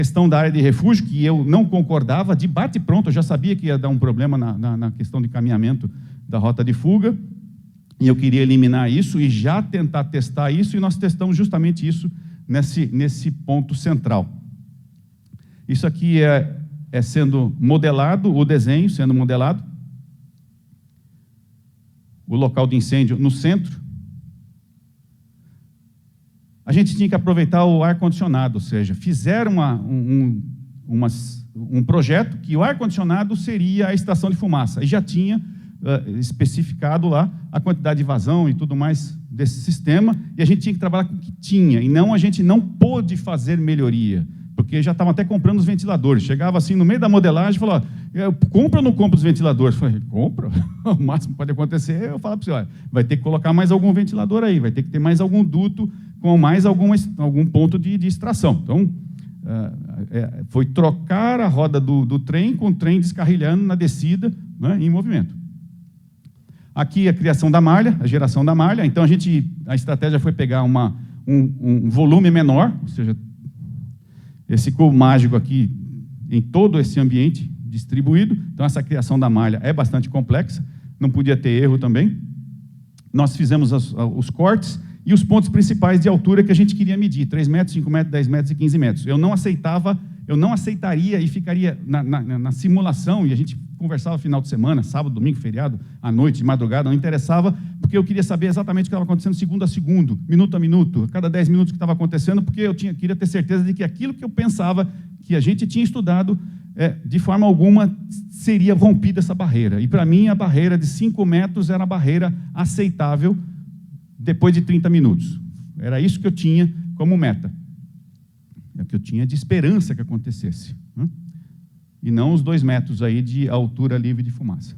questão da área de refúgio, que eu não concordava, de bate-pronto, eu já sabia que ia dar um problema na questão de caminhamento da rota de fuga, e eu queria eliminar isso e já tentar testar isso, e nós testamos justamente isso nesse ponto central. Isso aqui é sendo modelado, o desenho sendo modelado, o local de incêndio no centro. A gente tinha que aproveitar o ar-condicionado, ou seja, fizeram um projeto que o ar-condicionado seria a estação de fumaça, e já tinha especificado lá a quantidade de vazão e tudo mais desse sistema, e a gente tinha que trabalhar com o que tinha, e não, a gente não pôde fazer melhoria, porque já estavam até comprando os ventiladores. Chegava assim no meio da modelagem e falava, compra ou não compra os ventiladores? Eu falei, compra, o máximo que pode acontecer, eu falo para você, olha, vai ter que colocar mais algum ventilador aí, vai ter que ter mais algum duto com mais algum ponto de extração. Então, foi trocar a roda do trem com o trem descarrilhando na descida, né, em movimento. Aqui a criação da malha, a geração da malha. Então, a estratégia foi pegar um volume menor, ou seja, esse cubo mágico aqui em todo esse ambiente distribuído. Então, essa criação da malha é bastante complexa, não podia ter erro também. Nós fizemos os cortes e os pontos principais de altura que a gente queria medir, 3 metros, 5 metros, 10 metros e 15 metros. Eu não aceitaria e ficaria na simulação, e a gente conversava final de semana, sábado, domingo, feriado, à noite, de madrugada, não interessava, porque eu queria saber exatamente o que estava acontecendo segundo a segundo, minuto a minuto, a cada 10 minutos que estava acontecendo, porque eu queria ter certeza de que aquilo que eu pensava, que a gente tinha estudado, de forma alguma seria rompida essa barreira. E para mim a barreira de 5 metros era a barreira aceitável depois de 30 minutos. Era isso que eu tinha como meta. É o que eu tinha de esperança que acontecesse, né? E não os 2 metros aí de altura livre de fumaça.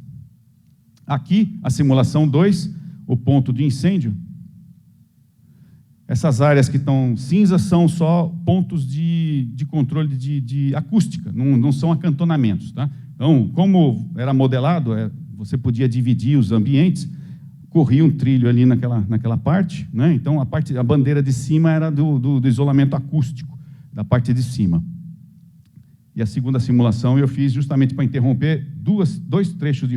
Aqui, a simulação 2, o ponto de incêndio. Essas áreas que estão cinzas são só pontos de controle de acústica, não são acantonamentos, tá? Então, como era modelado, você podia dividir os ambientes, corria um trilho ali naquela parte, né? Então, a bandeira de cima era do isolamento acústico, da parte de cima. E a segunda simulação eu fiz justamente para interromper 3 trechos de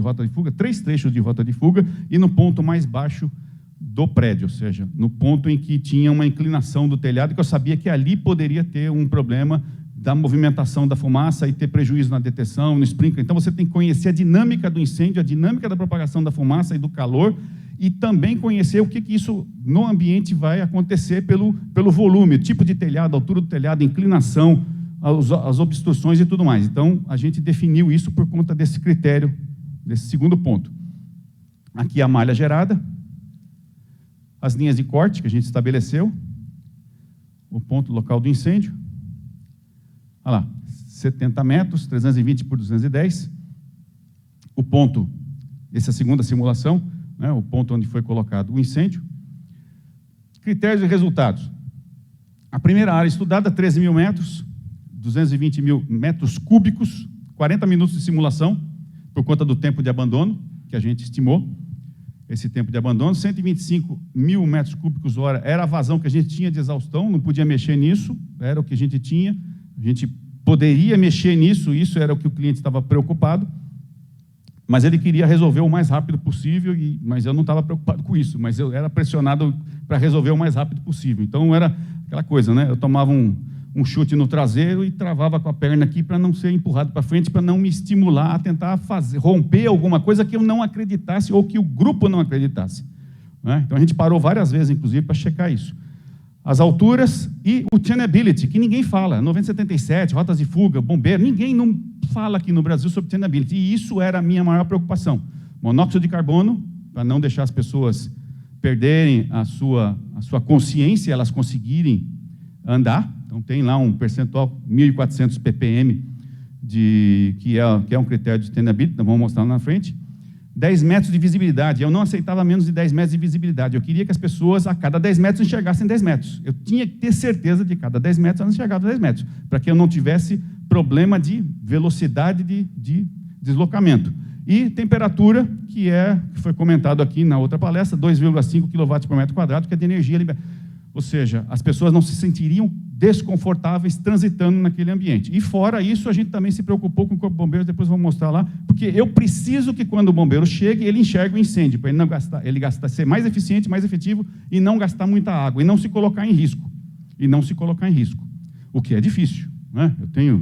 rota de fuga, e no ponto mais baixo do prédio, ou seja, no ponto em que tinha uma inclinação do telhado, que eu sabia que ali poderia ter um problema da movimentação da fumaça e ter prejuízo na detecção, no sprinkler. Então você tem que conhecer a dinâmica do incêndio, a dinâmica da propagação da fumaça e do calor, e também conhecer o que isso no ambiente vai acontecer pelo volume, tipo de telhado, altura do telhado, inclinação, as obstruções e tudo mais. Então, a gente definiu isso por conta desse critério, desse segundo ponto. Aqui a malha gerada, as linhas de corte que a gente estabeleceu, o ponto local do incêndio. Olha lá, 70 metros, 320 por 210. O ponto, essa é a segunda simulação, né, o ponto onde foi colocado o incêndio. Critérios e resultados. A primeira área estudada, 13 mil metros, 220 mil metros cúbicos, 40 minutos de simulação, por conta do tempo de abandono, que a gente estimou, esse tempo de abandono. 125 mil metros cúbicos hora era a vazão que a gente tinha de exaustão, não podia mexer nisso, era o que a gente tinha, a gente poderia mexer nisso, isso era o que o cliente estava preocupado, mas ele queria resolver o mais rápido possível, mas eu não estava preocupado com isso, mas eu era pressionado para resolver o mais rápido possível. Então era aquela coisa, né? Eu tomava um chute no traseiro e travava com a perna aqui para não ser empurrado para frente, para não me estimular a tentar romper alguma coisa que eu não acreditasse ou que o grupo não acreditasse, né? Então a gente parou várias vezes, inclusive, para checar isso. As alturas e o tunability, que ninguém fala, 9077, rotas de fuga, bombeiro, ninguém não fala aqui no Brasil sobre tunability, e isso era a minha maior preocupação. Monóxido de carbono, para não deixar as pessoas perderem a sua consciência, elas conseguirem andar. Então tem lá um percentual, 1.400 ppm, que é um critério de tunability, então vamos mostrar lá na frente. 10 metros de visibilidade, eu não aceitava menos de 10 metros de visibilidade, eu queria que as pessoas a cada 10 metros enxergassem 10 metros, eu tinha que ter certeza de cada 10 metros elas enxergavam 10 metros, para que eu não tivesse problema de velocidade de deslocamento. E temperatura, que foi comentado aqui na outra palestra, 2,5 kW por metro quadrado, que é de energia liberada. ou seja, as pessoas não se sentiriam desconfortáveis transitando naquele ambiente. E fora isso, a gente também se preocupou com o Corpo de Bombeiros, depois vou mostrar lá, porque eu preciso que quando o bombeiro chegue, ele enxergue o incêndio, para ele não gastar, ser mais eficiente, mais efetivo e não gastar muita água, e não se colocar em risco. O que é difícil, né?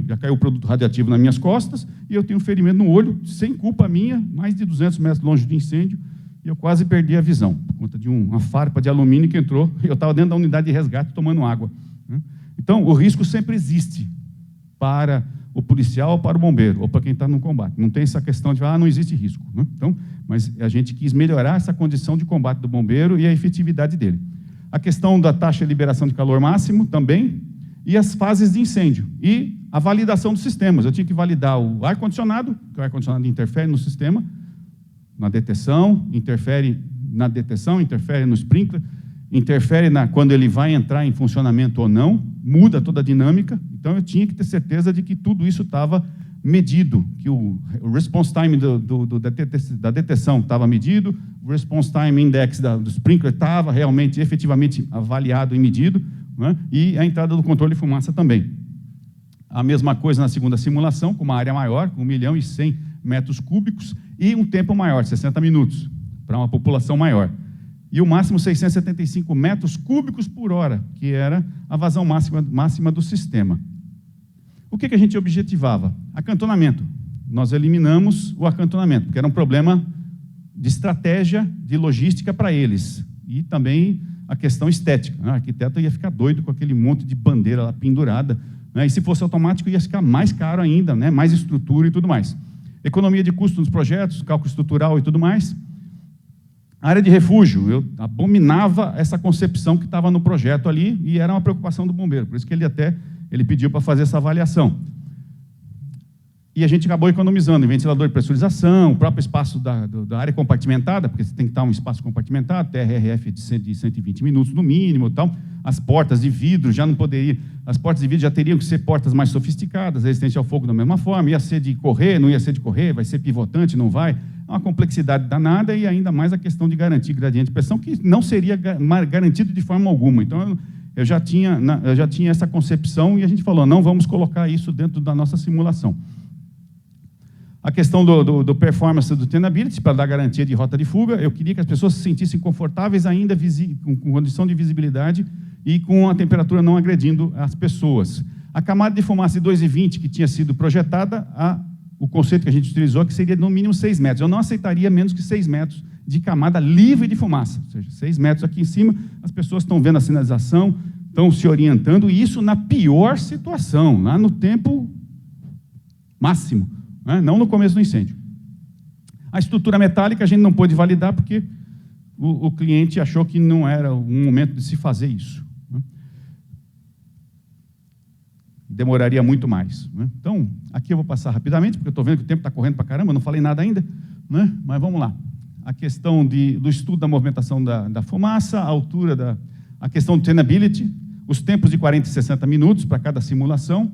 Já caiu produto radioativo nas minhas costas, e eu tenho um ferimento no olho, sem culpa minha, mais de 200 metros longe do incêndio, e eu quase perdi a visão, por conta de uma farpa de alumínio que entrou, e eu estava dentro da unidade de resgate tomando água, né? Então, o risco sempre existe para o policial ou para o bombeiro, ou para quem está no combate. Não tem essa questão de, não existe risco, né? Então, mas a gente quis melhorar essa condição de combate do bombeiro e a efetividade dele. A questão da taxa de liberação de calor máximo também, e as fases de incêndio, e a validação dos sistemas. Eu tinha que validar o ar-condicionado, que o ar-condicionado interfere no sistema, na deteção, interfere no sprinkler, interfere quando ele vai entrar em funcionamento ou não, muda toda a dinâmica. Então, eu tinha que ter certeza de que tudo isso estava medido, que o response time da deteção estava medido, o response time index do sprinkler estava realmente, efetivamente avaliado e medido, né? E a entrada do controle de fumaça também. A mesma coisa na segunda simulação, com uma área maior, com 1.100.000 metros cúbicos, e um tempo maior, 60 minutos, para uma população maior. E o máximo 675 metros cúbicos por hora, que era a vazão máxima do sistema. O que a gente objetivava? Acantonamento. Nós eliminamos o acantonamento, porque era um problema de estratégia, de logística para eles. E também a questão estética. O arquiteto ia ficar doido com aquele monte de bandeira lá pendurada, né? E se fosse automático ia ficar mais caro ainda, né? Mais estrutura e tudo mais. Economia de custo nos projetos, cálculo estrutural e tudo mais. Área de refúgio, eu abominava essa concepção que estava no projeto ali e era uma preocupação do bombeiro, por isso que ele pediu para fazer essa avaliação. E a gente acabou economizando em ventilador de pressurização, o próprio espaço da área compartimentada, porque você tem que estar um espaço compartimentado, TRRF de 120 minutos no mínimo, tal. As portas de vidro já não poderiam, as portas de vidro já teriam que ser portas mais sofisticadas, resistentes ao fogo da mesma forma, ia ser de correr, não ia ser de correr, vai ser pivotante, não vai. É uma complexidade danada e ainda mais a questão de garantir gradiente de pressão, que não seria garantido de forma alguma. Então, eu já tinha essa concepção e a gente falou, não vamos colocar isso dentro da nossa simulação. A questão do performance do tenability, para dar garantia de rota de fuga, eu queria que as pessoas se sentissem confortáveis ainda com condição de visibilidade e com a temperatura não agredindo as pessoas. A camada de fumaça de 2,20 que tinha sido projetada, o conceito que a gente utilizou que seria no mínimo 6 metros. Eu não aceitaria menos que 6 metros de camada livre de fumaça. Ou seja, 6 metros aqui em cima, as pessoas estão vendo a sinalização, estão se orientando, e isso na pior situação, lá no tempo máximo, né? Não no começo do incêndio. A estrutura metálica a gente não pôde validar porque o cliente achou que não era um momento de se fazer isso, né? Demoraria muito mais, né? Então, aqui eu vou passar rapidamente, porque eu estou vendo que o tempo está correndo para caramba, não falei nada ainda, né? Mas vamos lá. A questão do estudo da movimentação da fumaça, a altura, a questão do tenability, os tempos de 40 e 60 minutos para cada simulação,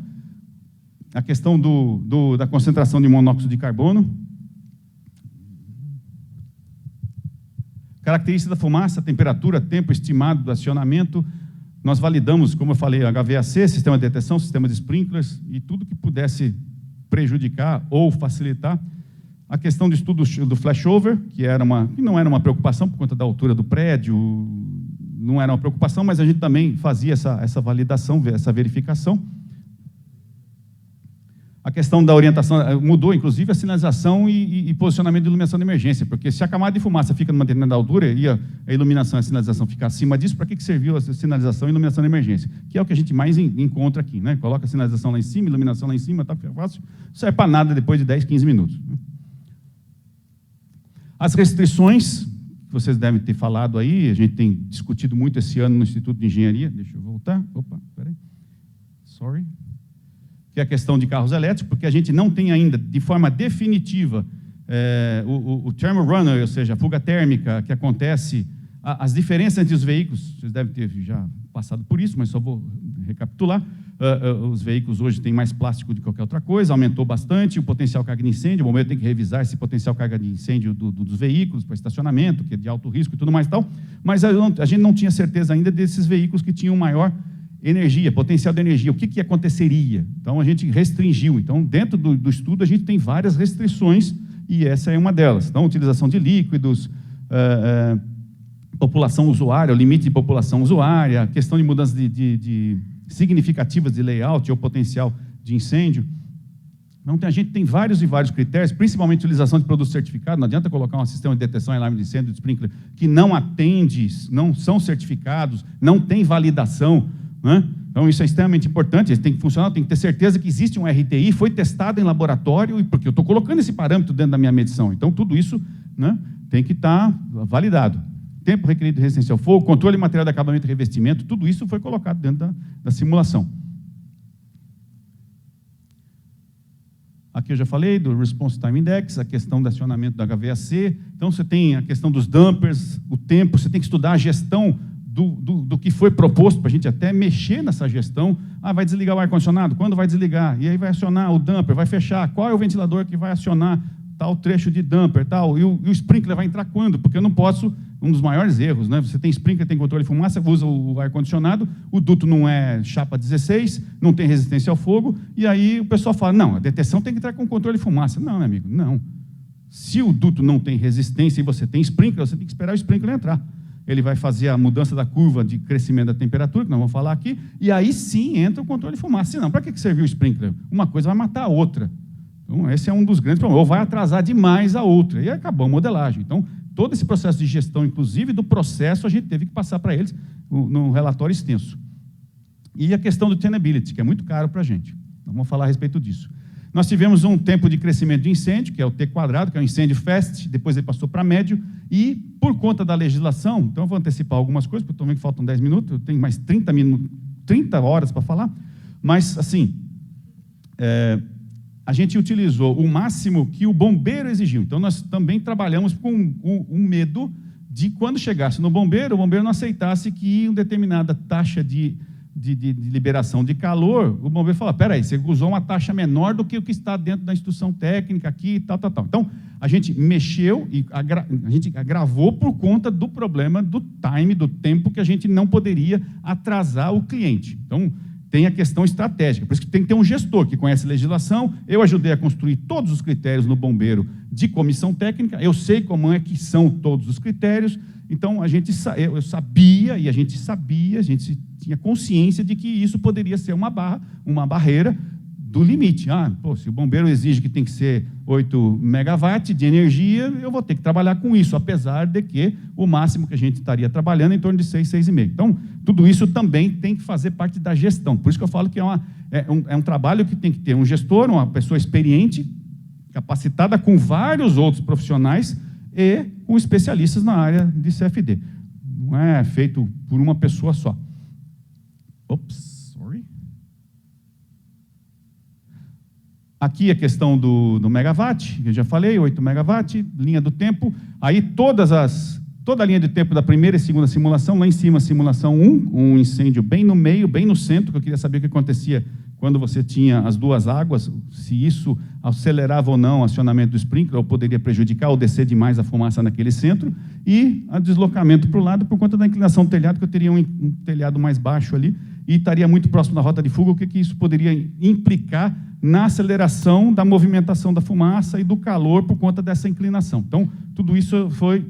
a questão da concentração de monóxido de carbono, característica da fumaça, temperatura, tempo estimado do acionamento. Nós validamos, como eu falei, HVAC, sistema de detecção, sistema de sprinklers e tudo que pudesse prejudicar ou facilitar. A questão do estudo do flashover, que não era uma preocupação por conta da altura do prédio, não era uma preocupação, mas a gente também fazia essa validação, essa verificação. A questão da orientação, mudou inclusive a sinalização e posicionamento de iluminação de emergência, porque se a camada de fumaça fica numa determinada altura e a iluminação e a sinalização ficar acima disso, para que serviu a sinalização e iluminação de emergência? Que é o que a gente mais encontra aqui, né? Coloca a sinalização lá em cima, iluminação lá em cima, tá fácil, não serve para nada depois de 10, 15 minutos. As restrições, que vocês devem ter falado aí, a gente tem discutido muito esse ano no Instituto de Engenharia, deixa eu voltar, peraí, sorry, que é a questão de carros elétricos, porque a gente não tem ainda, de forma definitiva, o thermal runner, ou seja, a fuga térmica que acontece, as diferenças entre os veículos, vocês devem ter já passado por isso, mas só vou recapitular. os veículos hoje têm mais plástico do que qualquer outra coisa, aumentou bastante o potencial carga de incêndio, o bombeiro tem que revisar esse potencial carga de incêndio dos veículos para estacionamento, que é de alto risco e tudo mais e tal, mas a gente não tinha certeza ainda desses veículos que tinham maior energia, potencial de energia, o que aconteceria? Então, a gente restringiu. Então, dentro do estudo, a gente tem várias restrições, e essa é uma delas. Então, utilização de líquidos, população usuária, o limite de população usuária, questão de mudanças significativas de layout ou potencial de incêndio. Então, a gente tem vários e vários critérios, principalmente utilização de produtos certificados. Não adianta colocar um sistema de deteção e alarme de incêndio de sprinkler que não atende, não são certificados, não tem validação, né? Então, isso é extremamente importante, tem que funcionar, tem que ter certeza que existe um RTI, foi testado em laboratório, e porque eu estou colocando esse parâmetro dentro da minha medição. Então, tudo isso, né, tem que estar validado. Tempo requerido de resistência ao fogo, controle de material de acabamento e revestimento, tudo isso foi colocado dentro da simulação. Aqui eu já falei do Response Time Index, a questão do acionamento da HVAC. Então, você tem a questão dos dampers, o tempo, você tem que estudar a gestão do que foi proposto, para a gente até mexer nessa gestão. Vai desligar o ar-condicionado? Quando vai desligar? E aí vai acionar o damper, vai fechar. Qual é o ventilador que vai acionar tal trecho de damper? Tal? E o sprinkler vai entrar quando? Porque eu não posso, um dos maiores erros, né? Você tem sprinkler, tem controle de fumaça, usa o ar-condicionado, o duto não é chapa 16, não tem resistência ao fogo, e aí o pessoal fala, não, a deteção tem que entrar com controle de fumaça. Não, meu amigo, não. Se o duto não tem resistência e você tem sprinkler, você tem que esperar o sprinkler entrar. Ele vai fazer a mudança da curva de crescimento da temperatura, que nós vamos falar aqui, e aí sim entra o controle de fumaça. Senão, para que serviu o sprinkler? Uma coisa vai matar a outra. Então, esse é um dos grandes problemas. Ou vai atrasar demais a outra. E aí acabou a modelagem. Então, todo esse processo de gestão, inclusive do processo, a gente teve que passar para eles num relatório extenso. E a questão do tenability, que é muito caro para a gente. Vamos falar a respeito disso. Nós tivemos um tempo de crescimento de incêndio, que é o T², que é o incêndio fast, depois ele passou para médio, e por conta da legislação, então eu vou antecipar algumas coisas, porque eu estou vendo que faltam 10 minutos, eu tenho mais 30 horas para falar, mas, assim, a gente utilizou o máximo que o bombeiro exigiu. Então, nós também trabalhamos com um medo de, quando chegasse no bombeiro, o bombeiro não aceitasse que uma determinada taxa de liberação de calor, o bombeiro falou, peraí, você usou uma taxa menor do que o que está dentro da instrução técnica aqui, tal. Então, a gente mexeu e a gente agravou por conta do problema do time, do tempo, que a gente não poderia atrasar o cliente. Então, tem a questão estratégica, por isso que tem que ter um gestor que conhece a legislação. Eu ajudei a construir todos os critérios no bombeiro de comissão técnica, eu sei como é que são todos os critérios, então eu sabia, e a gente tinha consciência de que isso poderia ser uma barreira do limite. Se o bombeiro exige que tem que ser 8 megawatts de energia, eu vou ter que trabalhar com isso, apesar de que o máximo que a gente estaria trabalhando é em torno de 6, 6,5. Então, tudo isso também tem que fazer parte da gestão. Por isso que eu falo que é um trabalho que tem que ter um gestor, uma pessoa experiente, capacitada com vários outros profissionais e com especialistas na área de CFD. Não é feito por uma pessoa só. Aqui a questão do megawatt, que eu já falei, 8 megawatt, linha do tempo. Aí toda a linha de tempo da primeira e segunda simulação, lá em cima, simulação 1, um incêndio bem no meio, bem no centro, que eu queria saber o que acontecia quando você tinha as duas águas, se isso acelerava ou não o acionamento do sprinkler, ou poderia prejudicar ou descer demais a fumaça naquele centro, e o deslocamento para o lado por conta da inclinação do telhado, que eu teria um telhado mais baixo ali, e estaria muito próximo da rota de fuga, o que isso poderia implicar na aceleração da movimentação da fumaça e do calor por conta dessa inclinação. Então, tudo isso foi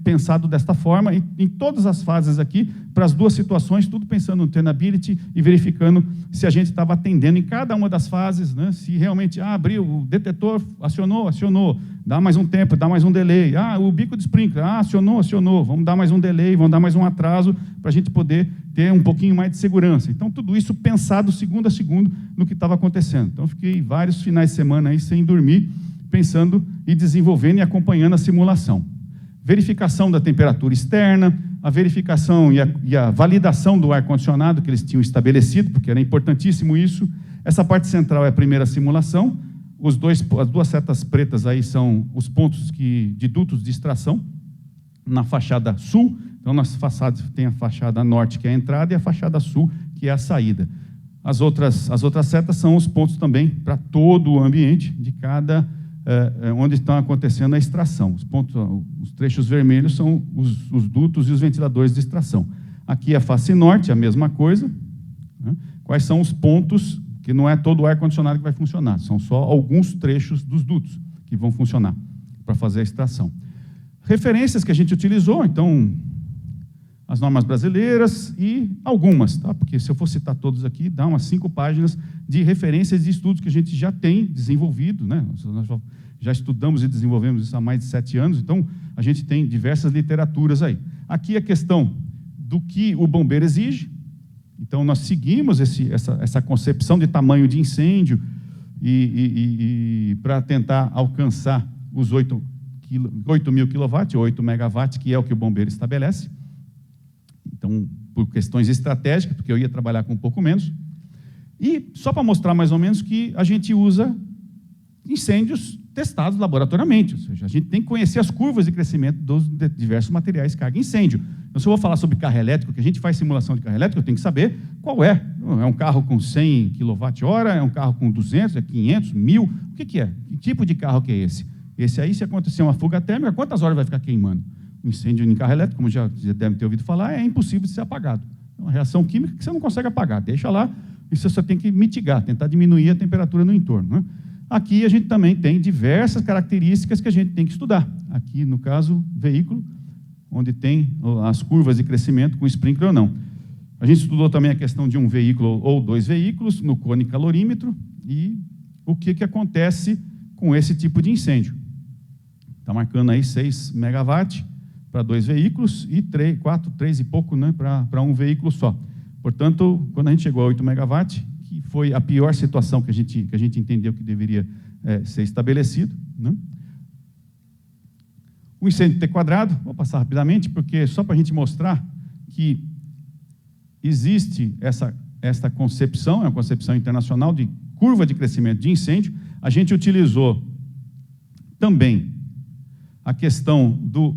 pensado desta forma, e em todas as fases aqui, para as duas situações, tudo pensando no tenability e verificando se a gente estava atendendo em cada uma das fases, né? Se realmente, abriu, o detetor acionou, dá mais um tempo, dá mais um delay, o bico de sprinkler, acionou, vamos dar mais um delay, vamos dar mais um atraso, para a gente poder ter um pouquinho mais de segurança. Então, tudo isso pensado segundo a segundo no que estava acontecendo. Então, fiquei vários finais de semana aí sem dormir, pensando e desenvolvendo e acompanhando a simulação. Verificação da temperatura externa, a verificação e a validação do ar-condicionado que eles tinham estabelecido, porque era importantíssimo isso. Essa parte central é a primeira simulação. As duas setas pretas aí são os pontos de dutos de extração na fachada sul. Então, nas façadas tem a fachada norte, que é a entrada, e a fachada sul, que é a saída. As outras setas são os pontos também para todo o ambiente de cada onde está acontecendo a extração. Os trechos vermelhos são os dutos e os ventiladores de extração. Aqui a face norte, a mesma coisa. Né? Quais são os pontos, que não é todo o ar-condicionado que vai funcionar, são só alguns trechos dos dutos que vão funcionar para fazer a extração. Referências que a gente utilizou, então, as normas brasileiras e algumas, tá? Porque se eu for citar todos aqui, dá umas 5 páginas de referências de estudos que a gente já tem desenvolvido, né? Nós já estudamos e desenvolvemos isso há mais de 7 anos, então a gente tem diversas literaturas aí. Aqui a questão do que o bombeiro exige, então nós seguimos essa concepção de tamanho de incêndio e para tentar alcançar os 8.000 kW, 8 megawatts, que é o que o bombeiro estabelece. Então, por questões estratégicas, porque eu ia trabalhar com um pouco menos. E só para mostrar mais ou menos que a gente usa incêndios testados laboratoriamente, ou seja, a gente tem que conhecer as curvas de crescimento dos diversos materiais carga incêndio. Então, se eu vou falar sobre carro elétrico, que a gente faz simulação de carro elétrico, eu tenho que saber qual é. É um carro com 100 kWh, é um carro com 200, é 500, 1.000, o que é? Que tipo de carro que é esse? Esse aí, se acontecer uma fuga térmica, quantas horas vai ficar queimando? Um incêndio em carro elétrico, como já devem ter ouvido falar, é impossível de ser apagado. É uma reação química que você não consegue apagar, deixa lá, e você só tem que mitigar, tentar diminuir a temperatura no entorno. Né? Aqui a gente também tem diversas características que a gente tem que estudar. Aqui, no caso, veículo, onde tem as curvas de crescimento com sprinkler ou não. A gente estudou também a questão de um veículo ou 2 veículos no cone calorímetro e o que acontece com esse tipo de incêndio. Está marcando aí 6 megawatts para 2 veículos e 3 e pouco, né, para um veículo só. Portanto, quando a gente chegou a 8 megawatts, que foi a pior situação que a gente entendeu que deveria ser estabelecido, né? O incêndio T quadrado, vou passar rapidamente, porque só para a gente mostrar que existe essa concepção, é uma concepção internacional de curva de crescimento de incêndio. A gente utilizou também a questão do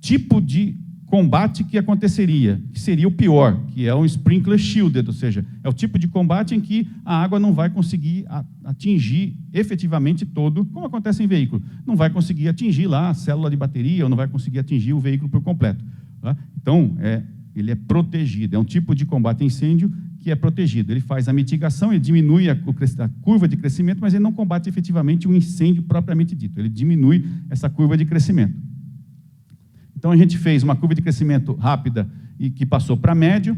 tipo de combate que aconteceria, que seria o pior, que é um sprinkler shielded, ou seja, é o tipo de combate em que a água não vai conseguir atingir efetivamente todo, como acontece em veículo, não vai conseguir atingir lá a célula de bateria, ou não vai conseguir atingir o veículo por completo. Tá? Então, ele é protegido, é um tipo de combate a incêndio que é protegido. Ele faz a mitigação, ele diminui a curva de crescimento, mas ele não combate efetivamente o incêndio propriamente dito, ele diminui essa curva de crescimento. Então, a gente fez uma curva de crescimento rápida e que passou para médio.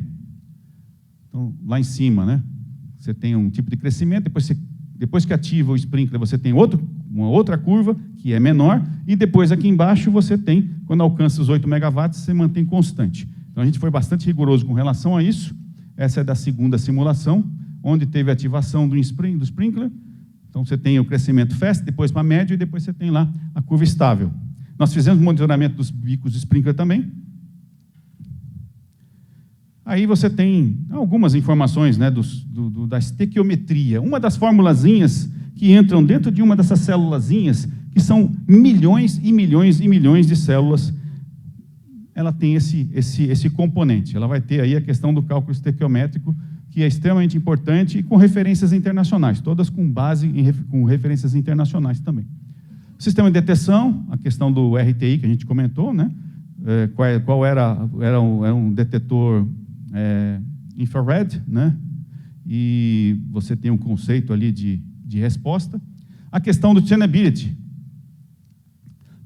Então, lá em cima, né, você tem um tipo de crescimento, depois que ativa o sprinkler, você tem uma outra curva, que é menor, e depois aqui embaixo você tem, quando alcança os 8 megawatts, você mantém constante. Então, a gente foi bastante rigoroso com relação a isso. Essa é da segunda simulação, onde teve a ativação do sprinkler. Então, você tem o crescimento fast, depois para médio, e depois você tem lá a curva estável. Nós fizemos monitoramento dos bicos de sprinkler também. Aí você tem algumas informações, né, da estequiometria. Uma das formulazinhas que entram dentro de uma dessas célulazinhas, que são milhões e milhões e milhões de células, ela tem esse componente. Ela vai ter aí a questão do cálculo estequiométrico, que é extremamente importante, e com referências internacionais, todas com base com referências internacionais também. Sistema de detecção, a questão do RTI que a gente comentou, né? Qual era um detetor infrared, né? E você tem um conceito ali de resposta. A questão do tunability,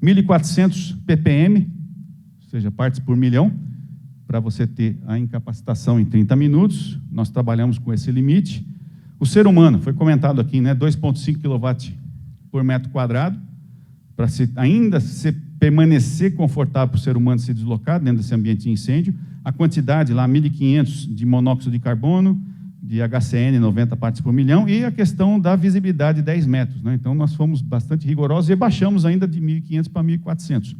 1.400 ppm, ou seja, partes por milhão, para você ter a incapacitação em 30 minutos. Nós trabalhamos com esse limite. O ser humano, foi comentado aqui, né? 2,5 kW por metro quadrado, para permanecer confortável para o ser humano se deslocar dentro desse ambiente de incêndio. A quantidade lá, 1.500 de monóxido de carbono, de HCN, 90 partes por milhão, e a questão da visibilidade, 10 metros. Né? Então, nós fomos bastante rigorosos e baixamos ainda de 1.500 para 1.400.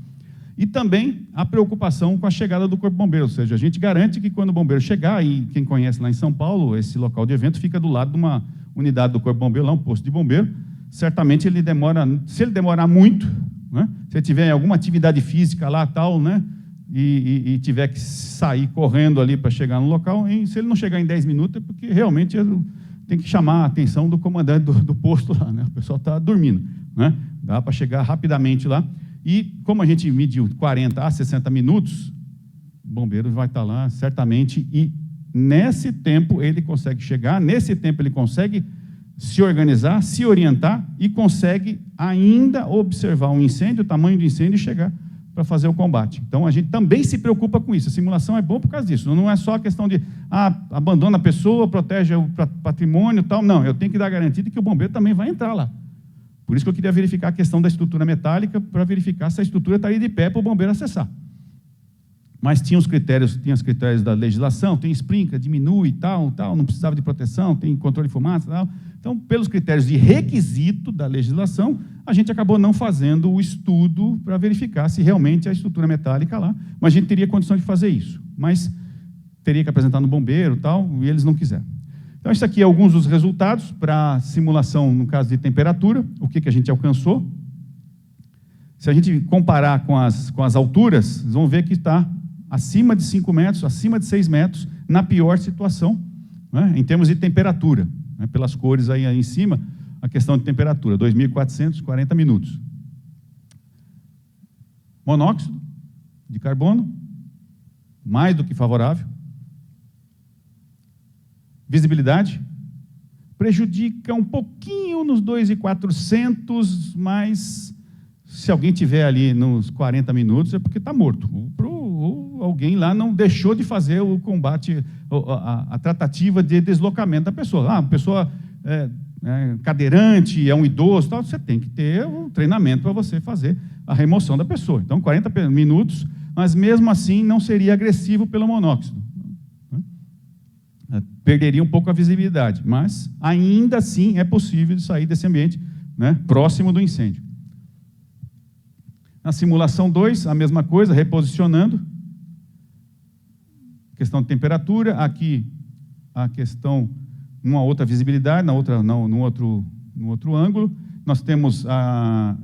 E também a preocupação com a chegada do Corpo Bombeiro, ou seja, a gente garante que quando o bombeiro chegar, e quem conhece lá em São Paulo, esse local de evento fica do lado de uma unidade do Corpo Bombeiro, lá um posto de bombeiro. Certamente ele demora, se ele demorar muito, né, se ele tiver alguma atividade física lá, tal, né, e tiver que sair correndo ali para chegar no local, se ele não chegar em 10 minutos, é porque realmente tem que chamar a atenção do comandante do posto lá, né? O pessoal está dormindo, né? Dá para chegar rapidamente lá. E como a gente mediu 40 a 60 minutos, o bombeiro vai estar lá certamente, e nesse tempo ele consegue chegar, nesse tempo ele consegue se organizar, se orientar e consegue ainda observar o incêndio, o tamanho do incêndio e chegar para fazer o combate. Então, a gente também se preocupa com isso. A simulação é boa por causa disso. Não é só a questão de, abandona a pessoa, protege o patrimônio e tal. Não, eu tenho que dar garantia de que o bombeiro também vai entrar lá. Por isso que eu queria verificar a questão da estrutura metálica, para verificar se a estrutura estaria de pé para o bombeiro acessar. Mas tinha os critérios da legislação, tem sprinkler, diminui e tal, não precisava de proteção, tem controle de fumaça e tal. Então, pelos critérios de requisito da legislação, a gente acabou não fazendo o estudo para verificar se realmente a estrutura metálica lá, mas a gente teria condição de fazer isso, mas teria que apresentar no bombeiro e tal, e eles não quiseram. Então, isso aqui é alguns dos resultados para simulação, no caso de temperatura, o que a gente alcançou. Se a gente comparar com as alturas, vocês vão ver que está acima de 5 metros, acima de 6 metros, na pior situação, né, em termos de temperatura, né, pelas cores aí em cima, a questão de temperatura, 2.440 minutos. Monóxido de carbono, mais do que favorável. Visibilidade, prejudica um pouquinho nos 2.400, mas se alguém tiver ali nos 40 minutos é porque está morto. Ou alguém lá não deixou de fazer o combate, a tratativa de deslocamento da pessoa. A pessoa cadeirante, é um idoso, tal, você tem que ter um treinamento para você fazer a remoção da pessoa. Então, 40 minutos, mas mesmo assim não seria agressivo pelo monóxido. Perderia um pouco a visibilidade, mas ainda assim é possível sair desse ambiente, né, próximo do incêndio. Na simulação 2, a mesma coisa, reposicionando. Questão de temperatura, aqui a questão, numa outra visibilidade, no outro ângulo. Nós temos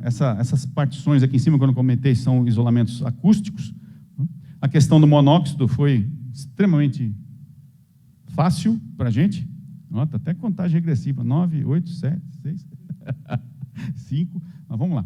essas partições aqui em cima, quando eu comentei, são isolamentos acústicos. A questão do monóxido foi extremamente fácil para a gente. Nota, até contagem regressiva, 9, 8, 7, 6, 5, mas vamos lá.